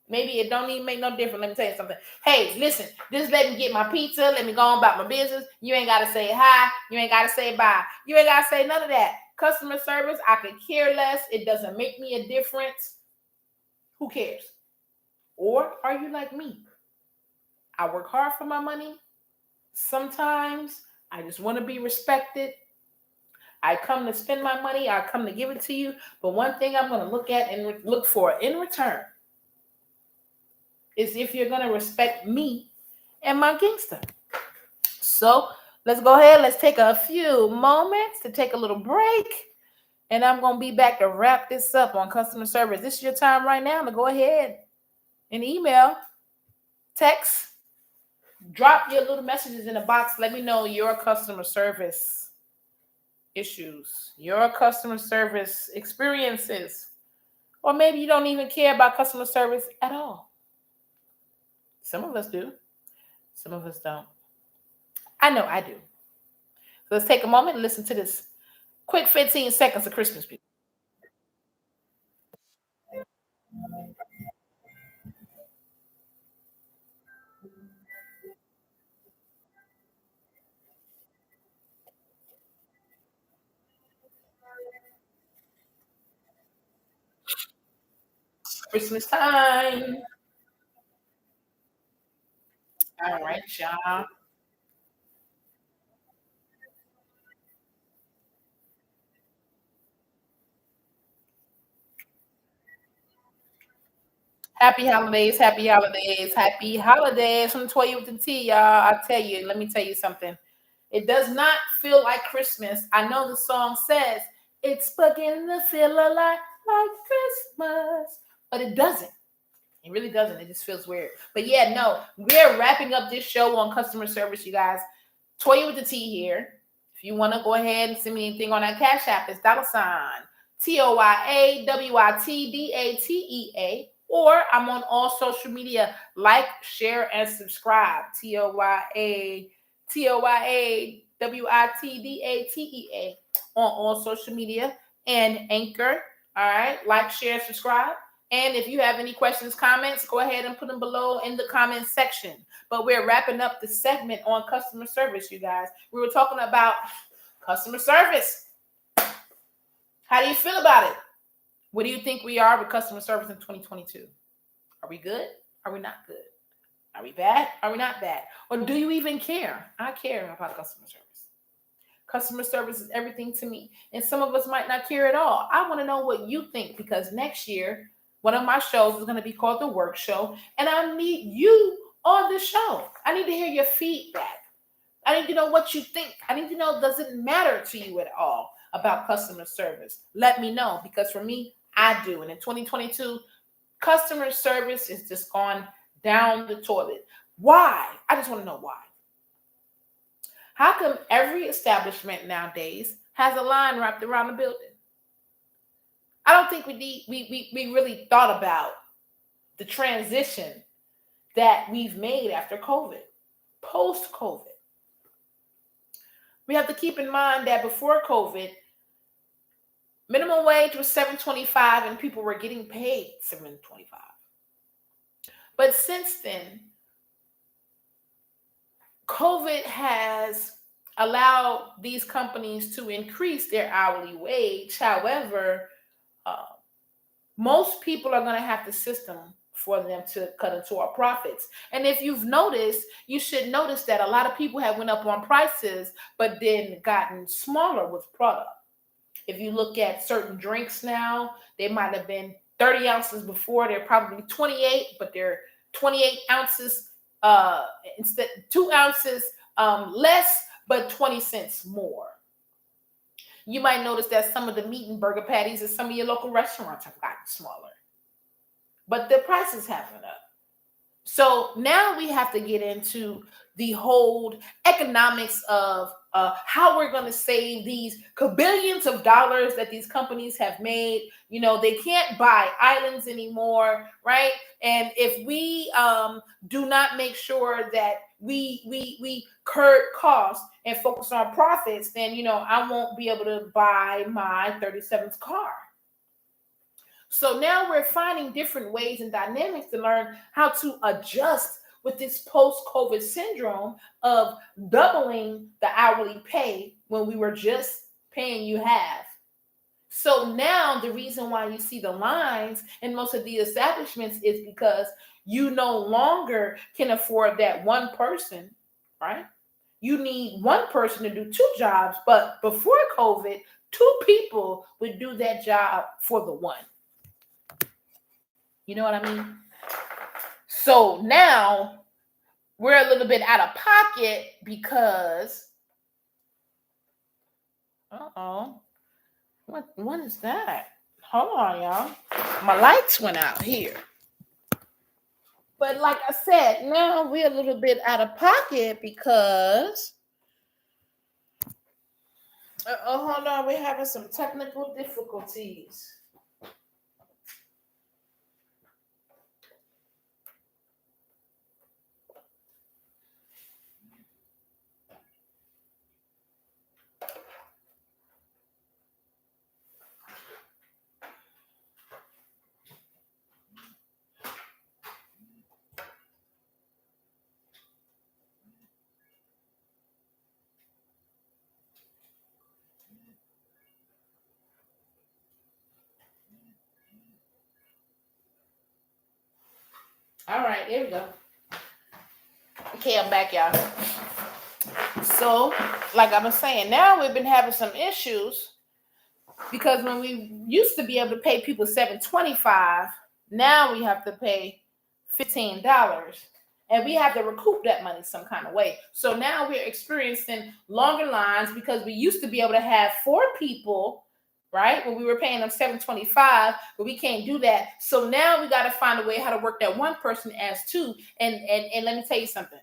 Maybe it don't even make no difference. Let me tell you something. Hey, listen, just let me get my pizza. Let me go on about my business. You ain't got to say hi. You ain't got to say bye. You ain't got to say none of that. Customer service, I could care less. It doesn't make me a difference. Who cares? Or are you like me? I work hard for my money. Sometimes I just want to be respected. I come to spend my money. I come to give it to you. But one thing I'm going to look at and look for in return is if you're going to respect me and my gangster. So let's go ahead. Let's take a few moments to take a little break. And I'm going to be back to wrap this up on customer service. This is your time right now to go ahead and email, text, drop your little messages in the box. Let me know your customer service issues, your customer service experiences, or maybe you don't even care about customer service at all. Some of us do, some of us don't. I know I do. So let's take a moment and listen to this quick 15 seconds of Christmas music. Christmas time. All right, y'all. Happy holidays, happy holidays, happy holidays from Toy with the T, y'all. I tell you, let me tell you something. It does not feel like Christmas. I know the song says it's beginning to feel a lot like Christmas, but it doesn't. It really doesn't. It just feels weird. But yeah, no, we're wrapping up this show on customer service, you guys. Toya with the T here. If you want to go ahead and send me anything on that Cash App, it's $TOYAWITDATEA. Or I'm on all social media. Like, share, and subscribe. TOYAWITDATEA on all social media and Anchor. All right. Like, share, subscribe. And if you have any questions, comments, go ahead and put them below in the comment section. But we're wrapping up the segment on customer service, you guys. We were talking about customer service. How do you feel about it? What do you think we are with customer service in 2022? Are we good? Are we not good? Are we bad? Are we not bad? Or do you even care? I care about customer service. Customer service is everything to me. And some of us might not care at all. I want to know what you think, because next year, one of my shows is going to be called The Work Show. And I need you on the show. I need to hear your feedback. I need to know what you think. I need to know, does it matter to you at all about customer service? Let me know, because for me, I do. And in 2022, customer service is just gone down the toilet. Why? I just want to know why. How come every establishment nowadays has a line wrapped around the building? I don't think we really thought about the transition that we've made after COVID, post-COVID. We have to keep in mind that before COVID, minimum wage was $7.25 and people were getting paid $7.25. But since then, COVID has allowed these companies to increase their hourly wage. However, most people are going to have the system for them to cut into our profits. And if you've noticed, you should notice that a lot of people have went up on prices, but then gotten smaller with product. If you look at certain drinks now, they might have been 30 ounces before. They're probably 28, but they're 28 ounces instead 2 ounces less, but 20 cents more. You might notice that some of the meat and burger patties at some of your local restaurants have gotten smaller, but the prices haven't up. So now we have to get into the whole economics of how we're going to save these billions of dollars that these companies have made. You know, they can't buy islands anymore, right? And if we do not make sure that we curb costs and focus on profits, then, you know, I won't be able to buy my 37th car. So now we're finding different ways and dynamics to learn how to adjust with this post-COVID syndrome of doubling the hourly pay when we were just paying you half. So now the reason why you see the lines in most of the establishments is because you no longer can afford that one person, right? You need one person to do two jobs, but before COVID, two people would do that job for the one. You know what I mean? So now we're a little bit out of pocket because, what is that? Hold on, y'all. My lights went out here. But like I said, now we're a little bit out of pocket because Hold on, we're having some technical difficulties. All right, there we go. Okay, I'm back, y'all. So, like I was saying, now we've been having some issues because when we used to be able to pay people $7.25, now we have to pay $15, and we have to recoup that money some kind of way. So now we're experiencing longer lines because we used to be able to have 4 people, right? When we were paying them $7.25, but we can't do that. So now we got to find a way how to work that one person as 2. And let me tell you something.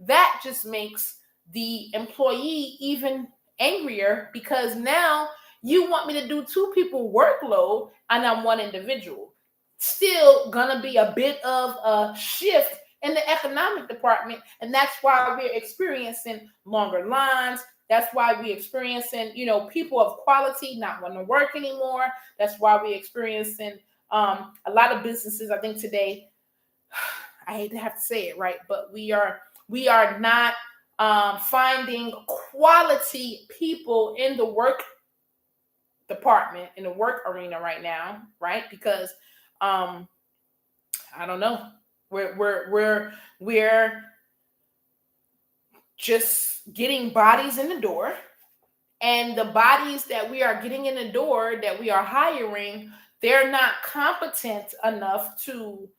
That just makes the employee even angrier because now you want me to do 2 people workload and I'm one individual. Still gonna be a bit of a shift in the economic department, and that's why we're experiencing longer lines. That's why we're experiencing, people of quality not wanting to work anymore. That's why we're experiencing a lot of businesses. I think today, I hate to have to say it, right, but we are not finding quality people in the work department, in the work arena right now, right? Because I don't know, we're just getting bodies in the door, and the bodies that we are getting in the door that we are hiring, they're not competent enough to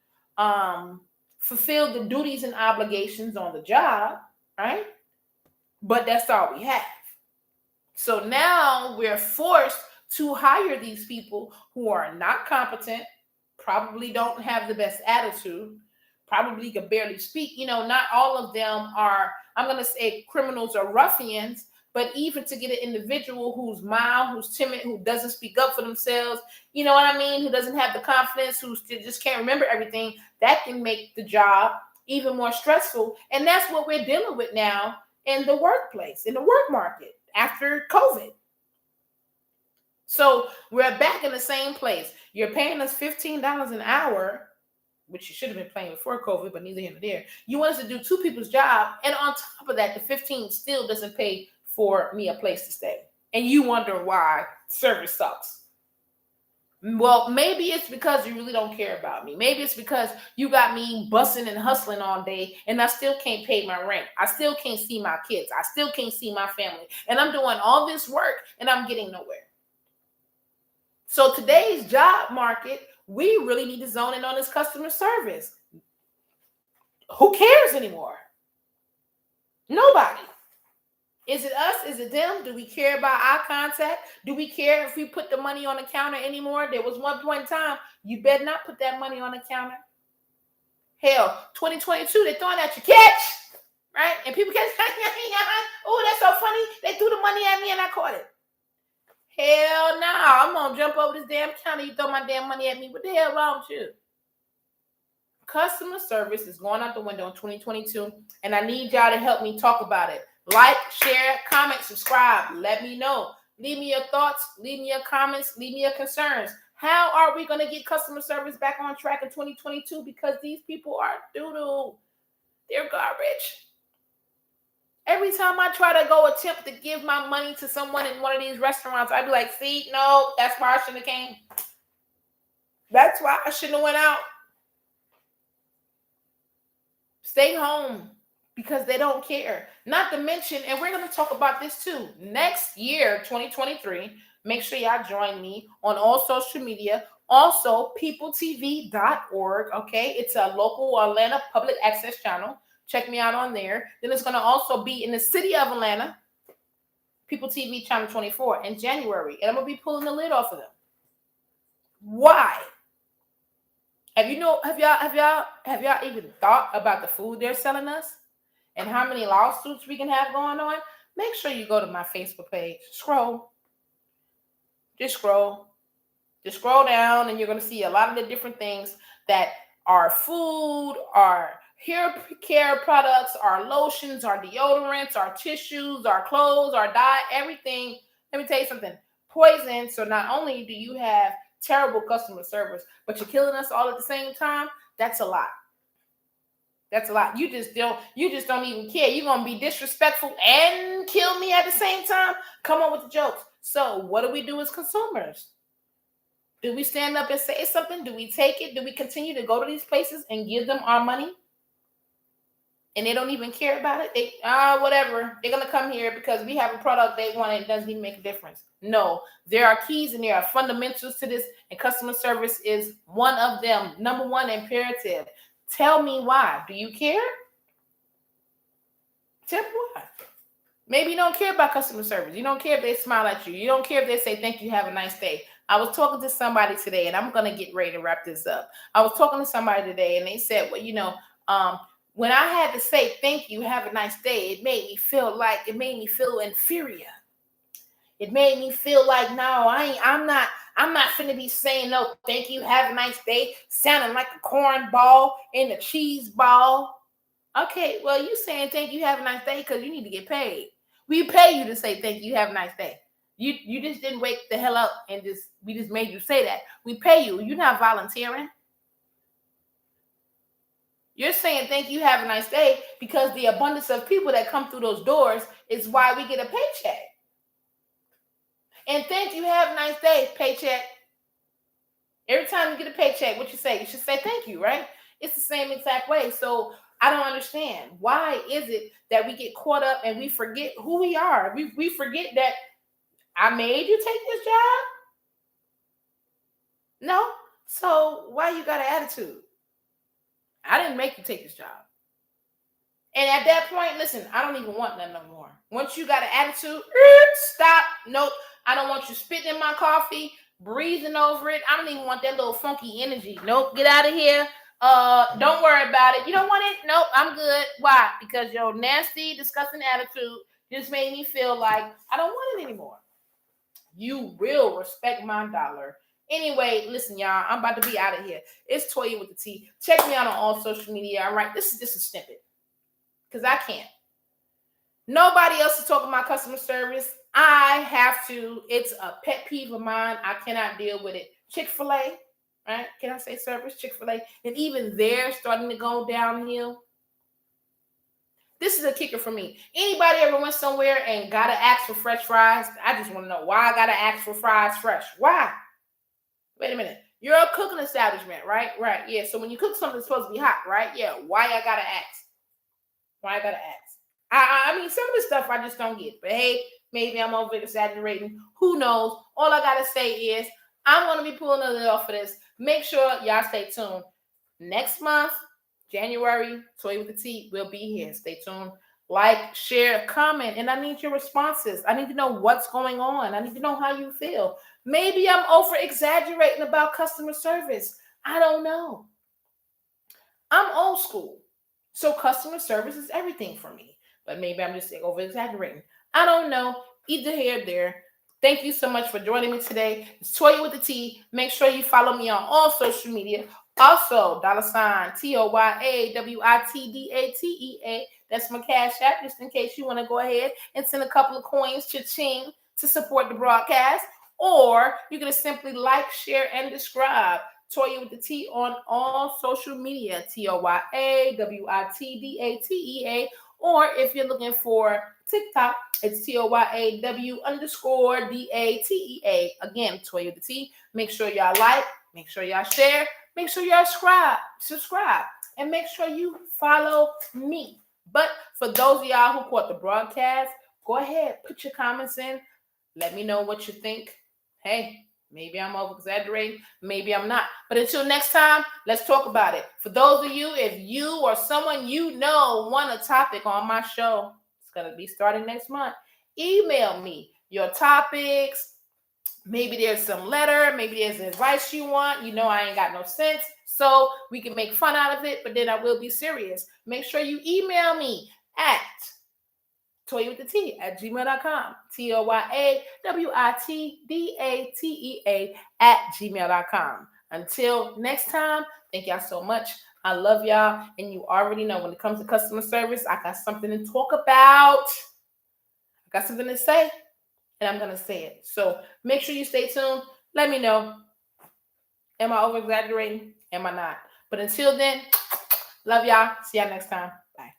fulfill the duties and obligations on the job, right? But that's all we have. So now we're forced to hire these people who are not competent, probably don't have the best attitude, probably can barely speak. Not all of them are, I'm going to say, criminals or ruffians, but even to get an individual who's mild, who's timid, who doesn't speak up for themselves, you know what I mean, who doesn't have the confidence, who just can't remember everything, that can make the job even more stressful. And that's what we're dealing with now in the workplace, in the work market after COVID. So we're back in the same place. You're paying us $15 an hour, which you should have been paying before COVID, but neither here nor there. You want us to do 2 people's job, and on top of that, the 15 still doesn't pay for me a place to stay. And you wonder why service sucks. Well, maybe it's because you really don't care about me. Maybe it's because you got me busting and hustling all day, and I still can't pay my rent. I still can't see my kids. I still can't see my family. And I'm doing all this work, and I'm getting nowhere. So today's job market, we really need to zone in on this customer service. Who cares anymore? Nobody. Is it us? Is it them? Do we care about eye contact? Do we care if we put the money on the counter anymore? There was one point in time, you better not put that money on the counter. Hell, 2022, they're throwing at your catch, right? And people catch, oh, that's so funny. They threw the money at me and I caught it. Hell no, I'm going to jump over this damn counter. You throw my damn money at me. What the hell wrong with you? Customer service is going out the window in 2022, and I need y'all to help me talk about it. Like, share, comment, subscribe. Let me know. Leave me your thoughts. Leave me your comments. Leave me your concerns. How are we going to get customer service back on track in 2022? Because these people are doo-doo. They're garbage. Every time I try to go attempt to give my money to someone in one of these restaurants, I'd be like, see, no, that's why I shouldn't have came. That's why I shouldn't have went out. Stay home because they don't care. Not to mention, and we're going to talk about this too, next year, 2023, make sure y'all join me on all social media. Also, peopletv.org, okay? It's a local Atlanta public access channel. Check me out on there. Then it's going to also be in the city of Atlanta, People TV Channel 24 in January. And I'm going to be pulling the lid off of them. Why? Have y'all even thought about the food they're selling us and how many lawsuits we can have going on? make sure you go to my Facebook page. Scroll. Just scroll. Just scroll down and you're going to see a lot of the different things that are food, are hair care products, our lotions, our deodorants, our tissues, our clothes, our dye, everything. Let me tell you something. Poison. So not only do you have terrible customer service, but you're killing us all at the same time. That's a lot. That's a lot. You just don't even care. You're gonna be disrespectful and kill me at the same time. Come on with the jokes. So what do we do as consumers? Do we stand up and say something? Do we take it? Do we continue to go to these places and give them our money? And they don't even care about it? They whatever. They're gonna come here because we have a product they want and it doesn't even make a difference. No, there are keys and there are fundamentals to this, and customer service is one of them. Number one imperative. Tell me why. Do you care? Tell me why. Maybe you don't care about customer service. You don't care if they smile at you. You don't care if they say thank you, have a nice day. I was talking to somebody today, and I'm gonna get ready to wrap this up. I was talking to somebody today, and they said, well, when I had to say thank you, have a nice day, it made me feel inferior. It made me feel like, no, I'm not finna be saying no thank you, have a nice day, sounding like a corn ball and a cheese ball. Okay, well, you saying thank you, have a nice day because you need to get paid. We pay you to say thank you, have a nice day. You just didn't wake the hell up and we just made you say that. We pay you. You're not volunteering. You're saying thank you, have a nice day because the abundance of people that come through those doors is why we get a paycheck. And thank you, have a nice day, paycheck. Every time you get a paycheck, what you say? You should say thank you, right? It's the same exact way. So I don't understand. Why is it that we get caught up and we forget who we are? We forget that I made you take this job? No. So why you got an attitude? I didn't make you take this job. And at that point, listen, I don't even want that no more. Once you got an attitude, stop. Nope. I don't want you spitting in my coffee, breathing over it. I don't even want that little funky energy. Nope. Get out of here. Don't worry about it. You don't want it? Nope. I'm good. Why? Because your nasty, disgusting attitude just made me feel like I don't want it anymore. You will respect my dollar. Anyway, listen, y'all. I'm about to be out of here. It's Toya with the T. Check me out on all social media. All right. This is just a snippet. Because I can't. Nobody else is talking about customer service. I have to. It's a pet peeve of mine. I cannot deal with it. Chick-fil-A, right? Can I say service? Chick-fil-A. And even they're starting to go downhill. This is a kicker for me. Anybody ever went somewhere and got to ask for fresh fries? I just want to know why I got to ask for fries fresh. Why? Wait a minute. You're a cooking establishment, right? Right. Yeah. So when you cook something, it's supposed to be hot, right? Yeah. Why I got to ask? Why I gotta ask? I mean, some of the stuff I just don't get. But hey, maybe I'm over exaggerating. Who knows? All I gotta say is I'm gonna be pulling a little off for this. Make sure y'all stay tuned. Next month, January, Toy with the T will be here. Stay tuned. Like, share, comment, and I need your responses. I need to know what's going on. I need to know how you feel. Maybe I'm over exaggerating about customer service. I don't know. I'm old school. So customer service is everything for me. But maybe I'm just over exaggerating. I don't know. Either here or there. Thank you so much for joining me today. It's Toya with the T. Make sure you follow me on all social media. Also, $ TOYAWITDATEA. That's my cash app, just in case you want to go ahead and send a couple of coins, cha-ching, to support the broadcast. Or you can just simply like, share, and subscribe. Toya with the T on all social media, TOYAWITDATEA. Or if you're looking for TikTok, it's TOYAW_DATEA. Again, Toya with the T. Make sure y'all like, make sure y'all share, make sure y'all subscribe, and make sure you follow me. But for those of y'all who caught the broadcast, go ahead, put your comments in. Let me know what you think. Hey, maybe I'm over-exaggerating. Maybe I'm not. But until next time, let's talk about it. For those of you, if you or someone you know want a topic on my show, it's going to be starting next month. Email me your topics. Maybe there's some letter. Maybe there's advice you want. You know I ain't got no sense. So we can make fun out of it, but then I will be serious. Make sure you email me at Toya with the T at gmail.com. TOYAWITDATEA at gmail.com. Until next time, thank y'all so much. I love y'all. And you already know when it comes to customer service, I got something to talk about. I got something to say, and I'm going to say it. So make sure you stay tuned. Let me know. Am I over exaggerating? Am I not? But until then, love y'all. See y'all next time. Bye.